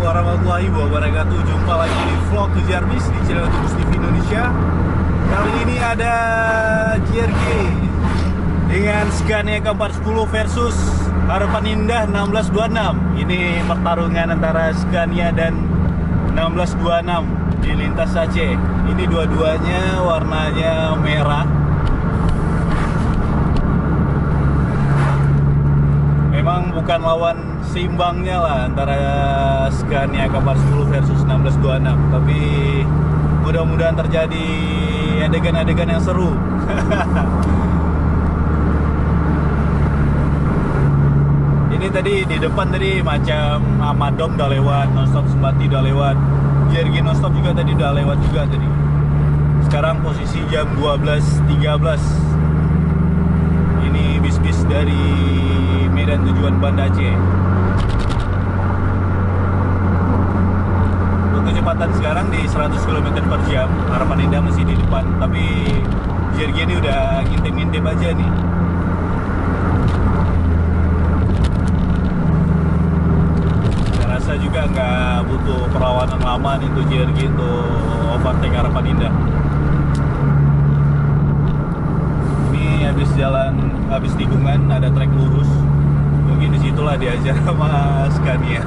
warahmatullahi wabarakatuh. Jumpa lagi di vlog Kejar Bis di channel Tugas TV Indonesia. Kali ini ada JRG dengan Scania K410 versus Harapan Indah 1626. Ini pertarungan antara Scania dan 1626 di lintas Aceh. Ini dua-duanya warnanya merah. Memang bukan lawan seimbangnya lah antara Scania K410 versus 1626, tapi mudah-mudahan terjadi adegan-adegan yang seru. Ini tadi di depan tadi macam Amadong udah lewat, Nonstop Sembati udah lewat, JRG Nonstop juga tadi udah lewat juga tadi. Sekarang posisi jam 12.13. Ini bis-bis dari Medan tujuan Banda Aceh. Untuk kecepatan sekarang di 100 km per jam. Harapan Indah masih di depan, tapi JRG ini udah ngintip-ngintip aja nih. Saya rasa juga nggak butuh perlawanan lama nih untuk JRG untuk overtake Harapan Indah. Habis jalan, habis tikungan ada trek lurus, mungkin disitulah diajar sama Scania.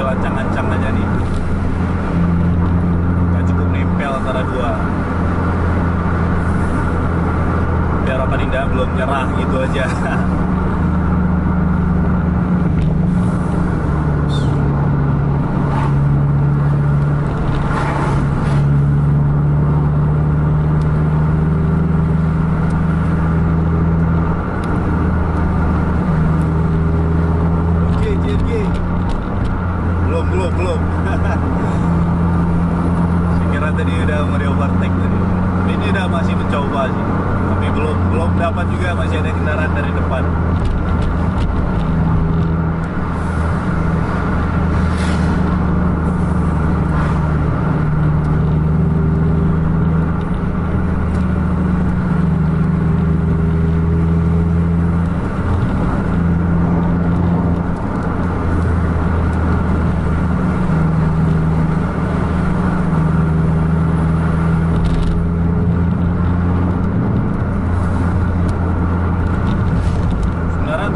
Ancang-ancang aja nih, nggak cukup nempel antara dua. Biar Harapan Indah belum nyerah gitu aja. Belum. Saya kira tadi udah mau di overtake tadi. Ini udah masih mencoba sih, tapi belum dapat juga, masih ada kendaraan dari depan.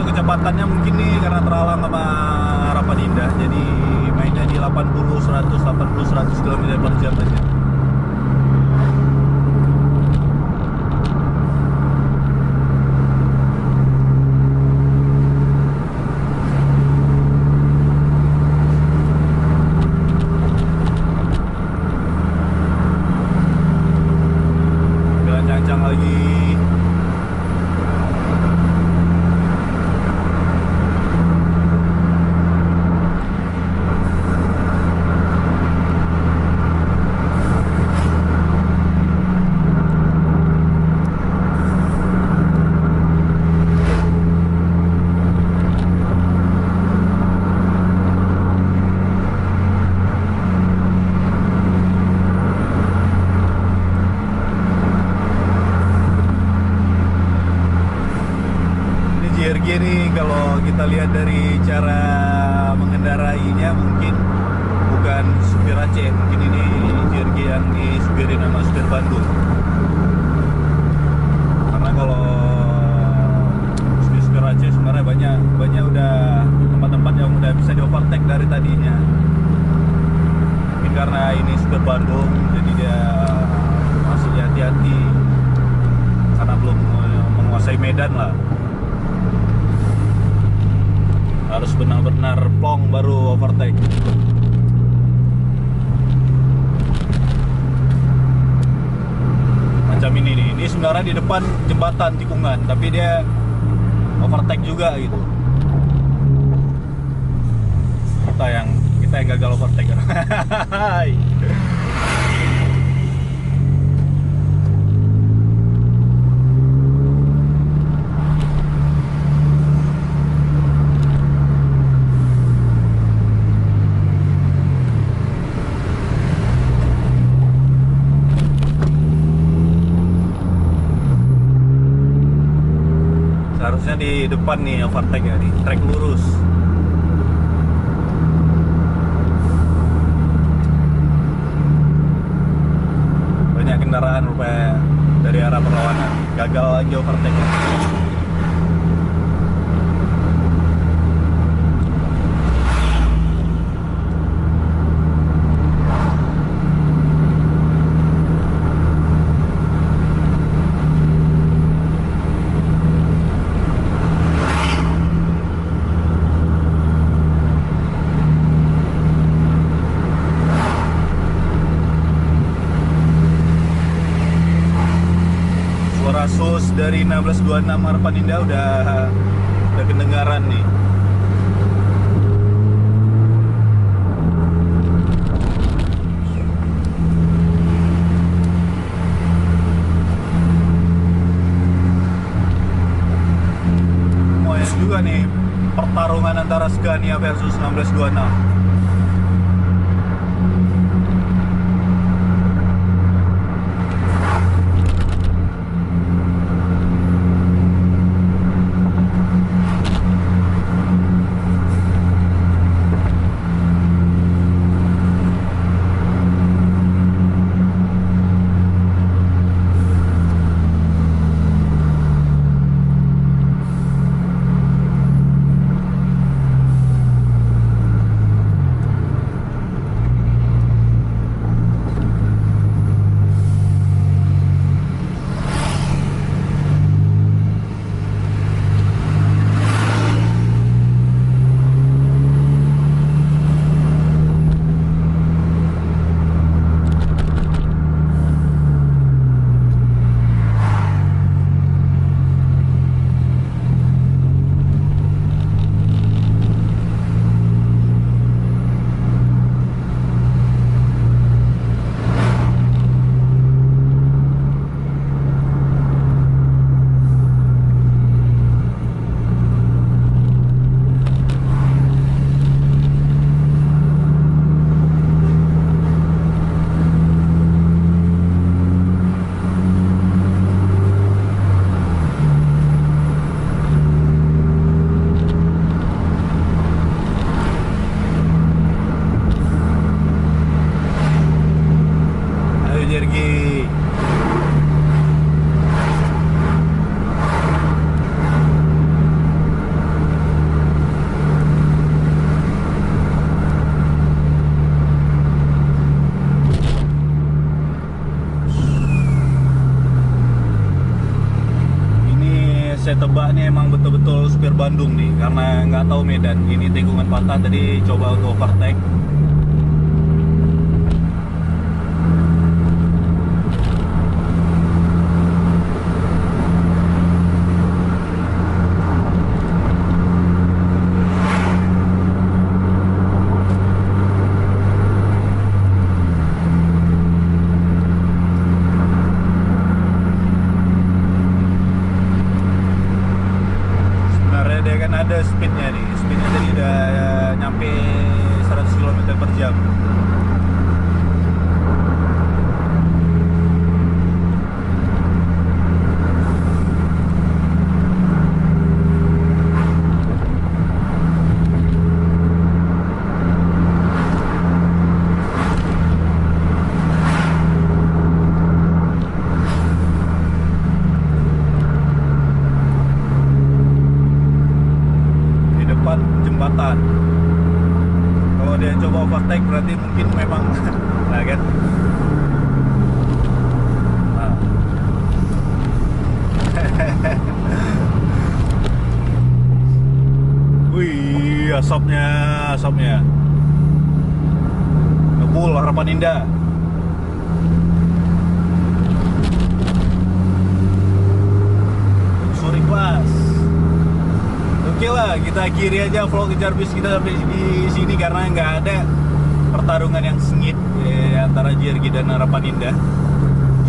Kecepatannya mungkin nih karena terhalang sama Harapan Indah, jadi mainnya di 80, 100, 80, 100 km per jam aja. Kencang lagi. JRG nih kalau kita lihat dari cara mengendarainya mungkin bukan supir Aceh, mungkin ini JRG yang disupirin sama supir Bandung. Karena kalau Medan lah. Harus benar-benar plong baru overtake. Macam ini nih, ini sebenarnya di depan jembatan tikungan, tapi dia overtake juga gitu. Kita yang gagal overtake. Seharusnya di depan nih overtake ya, di trek lurus. Banyak kendaraan rupanya dari arah berlawanan, gagal lagi overtake. Suara sus dari 1626 Harapan Indah udah kedengaran nih. Lumayan juga nih pertarungan antara Scania versus 1626. Jergi. Ini saya tebak nih emang betul-betul supir Bandung nih, karena nggak tahu Medan. Ini tikungan patah, tadi coba untuk overtake. Dia kan ada speednya nih, speednya tadi udah nyampe 100 km per jam. Jembatan. Kalau dia coba overtake berarti mungkin memang nah kan. Nah. Shopnya Ngebul Harapan Indah. Sorry Class. Oke lah, kita akhiri aja vlog Kejar Bis kita sampai di sini karena nggak ada pertarungan yang sengit antara JRG dan Harapan Indah.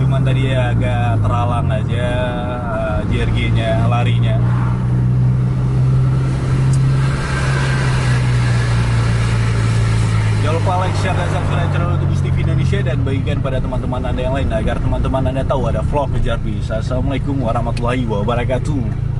Cuman tadi ya agak terhalang aja JRG-nya larinya. Jangan lupa like, share, dan subscribe channel YouTube TV Indonesia dan bagikan pada teman-teman Anda yang lain agar teman-teman Anda tahu ada vlog Kejar Bis. Assalamualaikum warahmatullahi wabarakatuh.